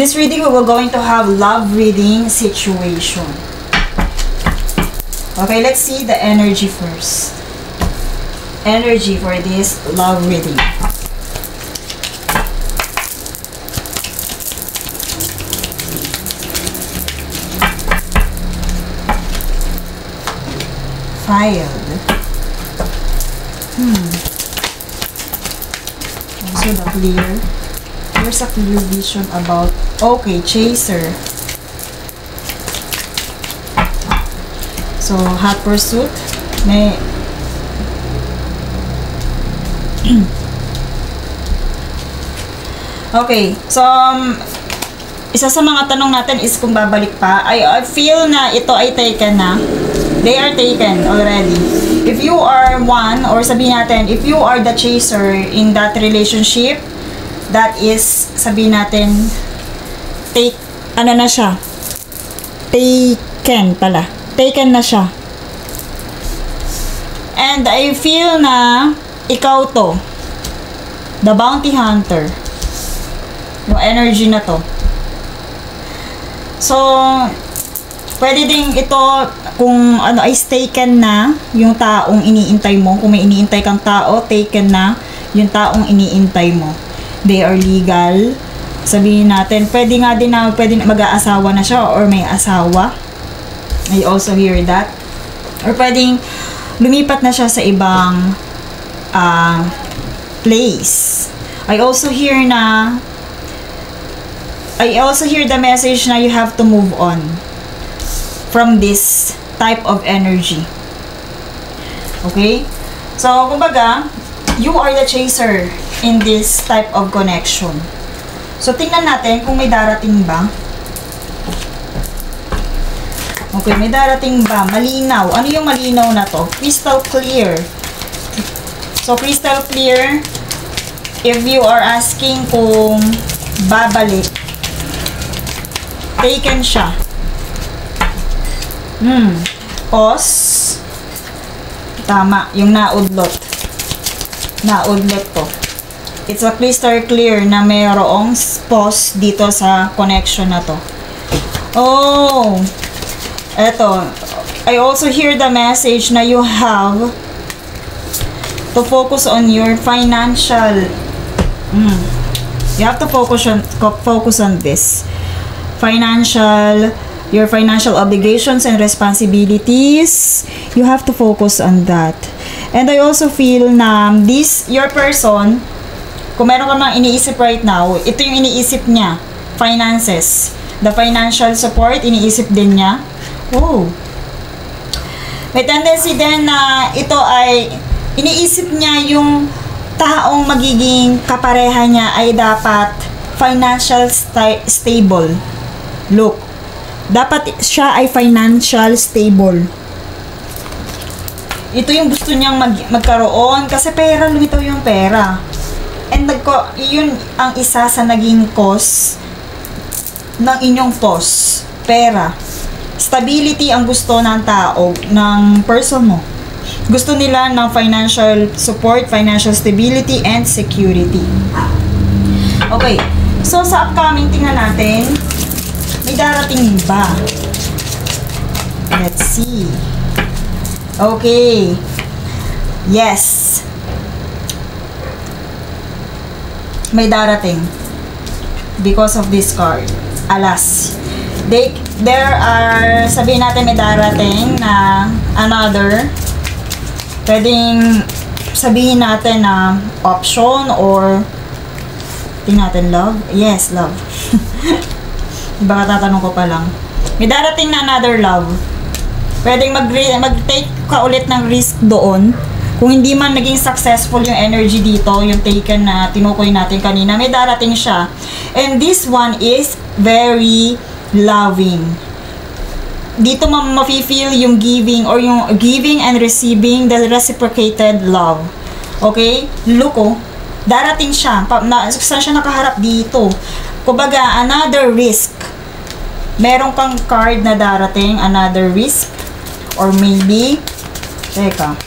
this reading, we will going to have love reading situation. Okay, let's see the energy first. Energy for this love reading. Filed. Also the clear. Here's a clear vision about, okay, chaser. So, hot pursuit. May okay, so isa sa mga tanong natin is kung babalik pa. I feel na ito ay taken na. They are taken already. If you are one, or sabihin natin, if you are the chaser in that relationship, that is, sabihin natin, ano na siya? Taken pala. Taken na siya. And I feel na ikaw to. The bounty hunter. Yung energy na to. So, pwede ding ito, kung ano ay taken na yung taong iniintay mo. Kung may iniintay kang tao, taken na yung taong iniintay mo. They are legal. Sabihin natin, pwede nga din na pwede mag-aasawa na siya or may asawa. I also hear that. Or pwedeng lumipat na siya sa ibang place. I also hear the message na you have to move on from this type of energy. Okay? So, kumbaga, you are the chaser in this type of connection. So, tingnan natin kung may darating ba. Okay, may darating ba? Malinaw. Ano yung malinaw na to? Crystal clear. So, crystal clear. If you are asking kung babalik, taken siya. Pause. Tama. Yung naudlot. Naudlot to. It's a crystal clear na mayroong pause dito sa connection na to. Oh! Eto. I also hear the message na you have to focus on your financial. You have to focus on this. Your financial obligations and responsibilities. You have to focus on that. And I also feel na your person, kung meron ka mang iniisip right now, ito yung iniisip niya. Finances. The financial support, iniisip din niya. Oh. May tendency din na ito ay iniisip niya yung taong magiging kapareha niya ay dapat financial stable. Look. Dapat siya ay financial stable. Ito yung gusto niyang magkaroon kasi pera, lumitaw yung pera. And yun ang isa sa naging cause ng inyong pause. Pera. Stability ang gusto ng tao, ng person mo. Gusto nila ng financial support, financial stability, and security. Okay. So, sa upcoming, tingnan natin, may darating ba? Let's see. Okay. Yes. May darating. Because of this card. Alas. There are, sabihin natin may darating na another. Pwedeng sabihin natin na option or tingnan natin love. Yes, love. Baka tatanong ko pa lang. May darating na another love. Pwedeng mag-take ka ulit ng risk doon. Kung hindi man naging successful yung energy dito, yung taken na tinukoy natin kanina, may darating siya. And this one is very loving. Dito mafe-feel yung giving or yung giving and receiving, the reciprocated love. Okay? Look, oh. Darating siya. Saan siya nakaharap dito? Kumbaga, another risk. Meron kang card na darating, another risk. Or maybe, teka.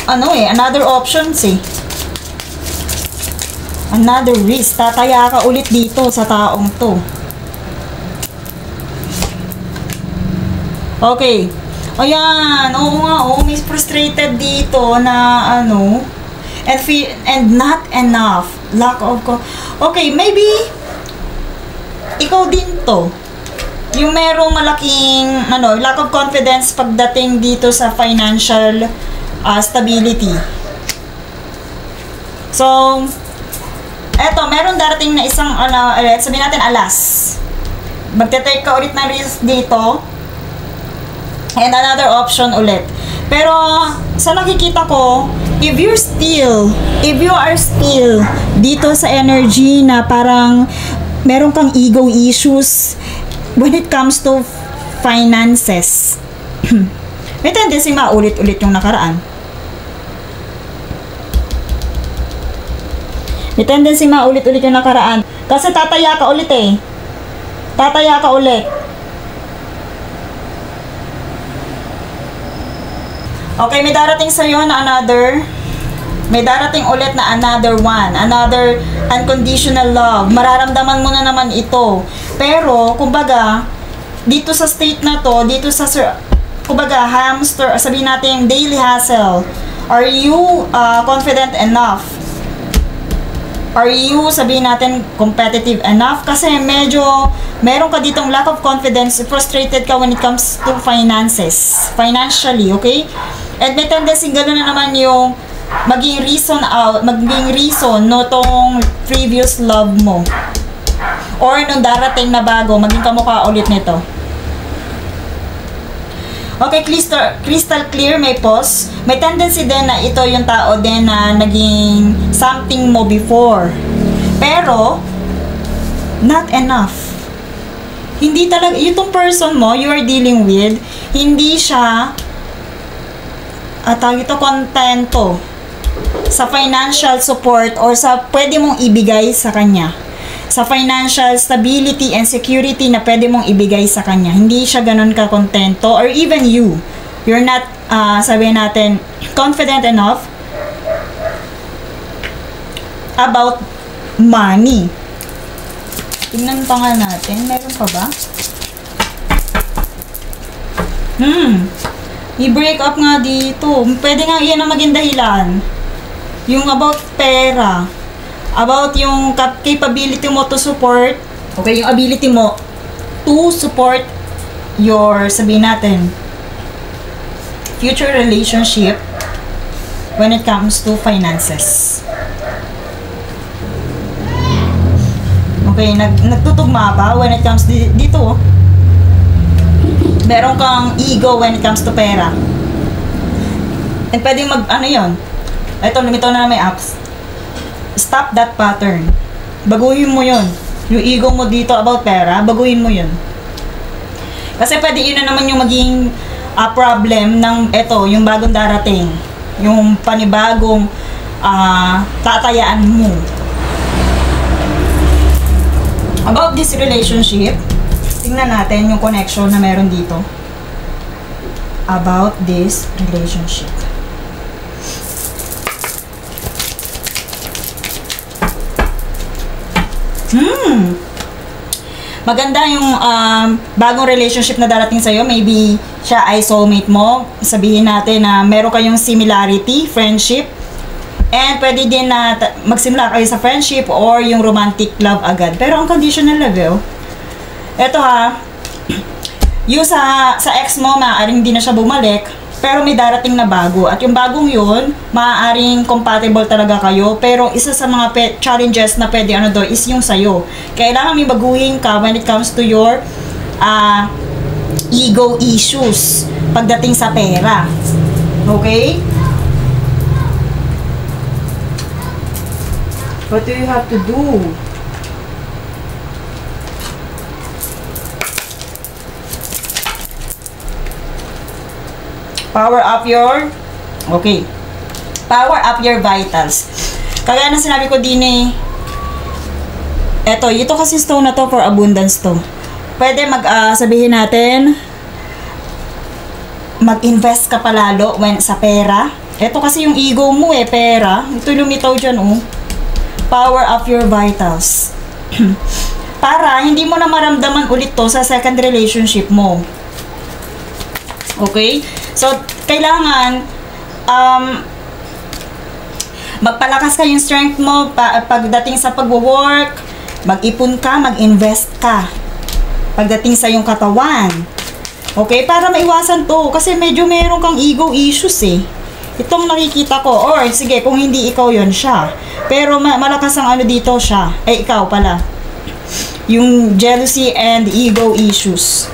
Another options eh. Another risk. Tataya ka ulit dito sa taong to. Okay. Ayan. Oo nga, oh. May frustrated dito na ano. And not enough. Lack of... Okay, maybe ikaw din to. Yung merong malaking ano, lack of confidence pagdating dito sa financial stability. So, eto, meron darating na isang sabihin natin alas. Magte-take ka ulit ng risk dito. And another option ulit. Pero sa nakikita ko, if you are still dito sa energy na parang meron kang ego issues when it comes to finances, may tendency maulit-ulit yung nakaraan. May tendency maulit-ulit yung nakaraan. Kasi tataya ka ulit eh. Tataya ka ulit. Okay, may darating sa'yo na another. May darating ulit na another one. Another unconditional love. Mararamdaman mo na naman ito. Pero, kumbaga, dito sa state na to, dito sa, kumbaga, hamster, sabihin natin, daily hustle. Are you confident enough? Are you, sabihin natin, competitive enough? Kasi medyo, meron ka ditong lack of confidence, frustrated ka when it comes to finances. Financially, okay? And may tendency gano'n na naman yung maging reason no tong previous love mo. Or nung darating na bago, maging kamukha ulit nito. Okay, crystal clear, may pause. May tendency din na ito yung tao din na naging something mo before. Pero, not enough. Hindi talaga, itong person mo, you are dealing with, hindi siya kontento sa financial support or sa pwede mong ibigay sa kanya. Sa financial stability and security na pwede mong ibigay sa kanya. Hindi siya ganun ka-kontento, or even you're not, sabihin natin, confident enough about money. Tingnan pa nga natin. Meron pa ba? I-break up nga dito. Pwede nga yan ang maging dahilan. Yung about pera. About yung capability mo to support. Okay, yung ability mo to support your, sabihin natin, future relationship when it comes to finances. Okay, nagtutugma ba when it comes dito? Meron kang ego when it comes to pera. And pwedeng yun? Ito, lumitaw na may apps. Stop that pattern. Baguhin mo yun. Yung ego mo dito about pera, baguhin mo yun. Kasi pwede yun na naman yung maging problem ng yung bagong darating. Yung panibagong tatayaan mo. About this relationship, tingnan natin yung connection na meron dito. About this relationship. Maganda yung bagong relationship na darating sa'yo. Maybe siya ay soulmate mo. Sabihin natin na meron kayong similarity, friendship. And pwede din na magsimula kayo sa friendship or yung romantic love agad. Pero ang conditional love, eto yung sa ex mo, maaaring hindi na siya bumalik. Pero may darating na bago. At yung bagong yun, maaaring compatible talaga kayo. Pero isa sa mga challenges na pwede is yung sayo. Kailangan may baguhin ka when it comes to your ego issues pagdating sa pera. Okay? What do you have to do? Power up your... Okay. Power up your vitals. Kagaya na sinabi ko din ito kasi stone na to for abundance to. Pwede sabihin natin, mag-invest ka palalo sa pera. Ito kasi yung ego mo pera. Ito lumitaw dyan Power of your vitals. Para hindi mo na maramdaman ulit to sa second relationship mo. Okay? So, kailangan magpalakas ka yung strength mo pagdating sa pag-work, mag-ipon ka, mag-invest ka. Pagdating sa yung katawan. Okay? Para maiwasan to. Kasi medyo meron kang ego issues eh. Itong nakikita ko. Or, sige, kung hindi ikaw yon siya. Pero malakas ang ano dito siya. Eh, ikaw pala. Yung jealousy and ego issues.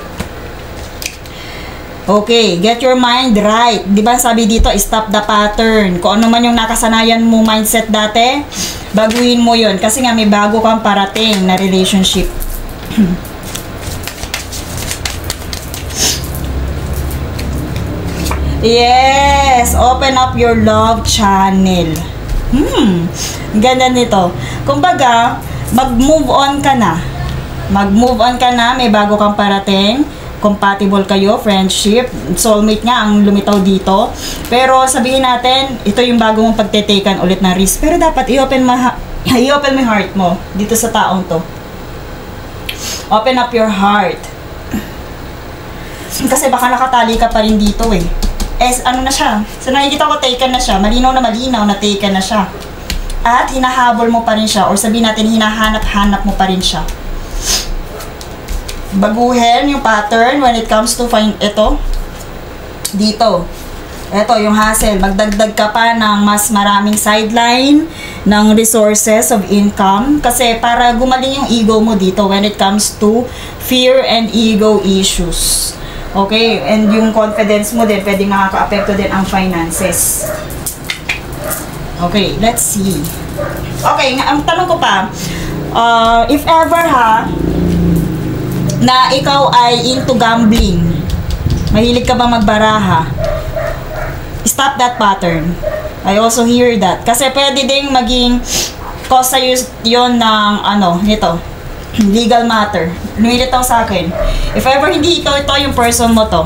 Okay, get your mind right. Di ba sabi dito, stop the pattern. Kung ano man yung nakasanayan mo mindset dati, baguhin mo yon. Kasi nga may bago kang parating na relationship. Yes! Open up your love channel. Ganda nito. Kumbaga, mag-move on ka na. Mag-move on ka na, may bago kang parating. Compatible kayo, friendship, soulmate nga ang lumitaw dito. Pero sabihin natin, ito yung bago mong pagtetaken ulit ng risk. Pero dapat i-open mo heart mo dito sa taong to. Open up your heart. Kasi baka nakatali ka pa rin dito eh. Ano na siya? So nakikita ko taken na siya. Malinaw na taken na siya. At hinahabol mo pa rin siya. Or sabihin natin, hinahanap-hanap mo pa rin siya. Baguhin yung pattern when it comes to find ito. Dito. Ito, yung hassle. Magdagdag ka pa ng mas maraming sideline ng resources of income. Kasi para gumaling yung ego mo dito when it comes to fear and ego issues. Okay? And yung confidence mo din, pwede nakaka-apekto din ang finances. Okay, let's see. Okay, ang tanong ko pa, if ever na ikaw ay into gambling, mahilig ka bang magbaraha, stop that pattern. I also hear that. Kasi pwede ding maging cause sa'yo yun ng nito, legal matter. Lumilitaw sa akin. If ever hindi ito yung person mo to,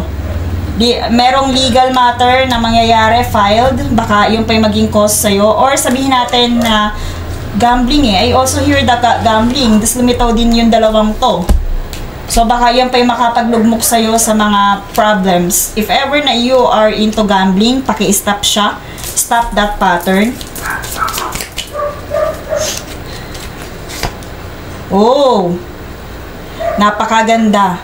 merong legal matter na mangyayari, filed, baka yung pa yung maging cause sa'yo. Or sabihin natin na gambling eh. I also hear that gambling. Tapos lumitaw din yung dalawang to. So baka yan pa yung makapaglugmok sa'yo sa mga problems. If ever na you are into gambling, paki-stop siya. Stop that pattern. Oh! Napakaganda.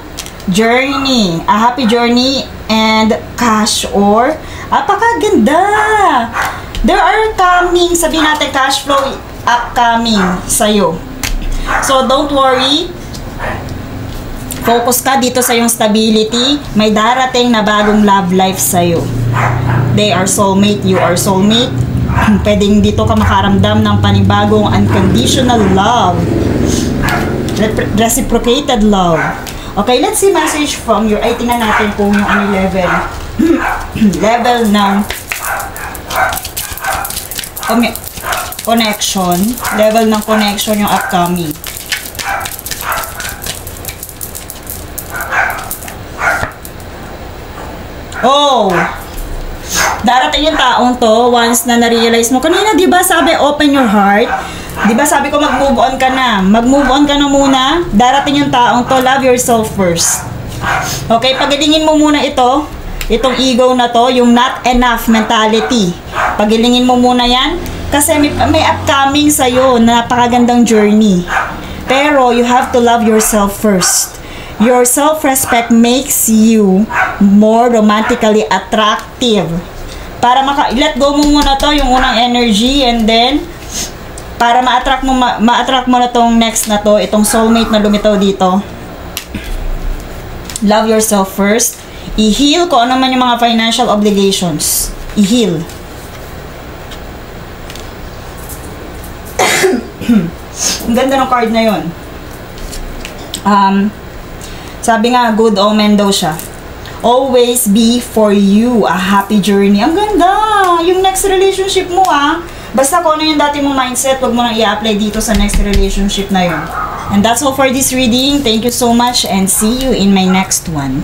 Journey. A happy journey and cash or apakaganda. There are coming, sabihin natin cash flow upcoming sa'yo. So don't worry. Focus ka dito sa yung stability. May darating na bagong love life sa'yo. They are soulmate, you are soulmate. Pwedeng dito ka makaramdam ng panibagong unconditional love. Reciprocated love. Okay, let's see message from your, ay tingnan natin kung yung level. Level ng connection. Level ng connection yung upcoming. Oh! Darating yung taong to once na na-realize mo. Kanina, di ba sabi open your heart? Di ba sabi ko mag-move on ka na? Mag-move on ka na muna. Darating yung taong to, love yourself first. Okay, pagalingin mo muna itong ego na to, yung not enough mentality. Pagalingin mo muna yan. Kasi may upcoming sa'yo na napakagandang journey. Pero you have to love yourself first. Your self-respect makes you more romantically attractive. Para let go mo muna to, yung unang energy, and then para ma-attract mo na tong next na to, itong soulmate na lumitaw dito. Love yourself first. I-heal ko ano man yung mga financial obligations. I-heal. Ang ganda ng card na yun. Sabi nga, good omen daw siya. Always be for you a happy journey. Ang ganda! Yung next relationship mo basta kung ano yung dati mong mindset, huwag mo nang i-apply dito sa next relationship na yun. And that's all for this reading. Thank you so much and see you in my next one.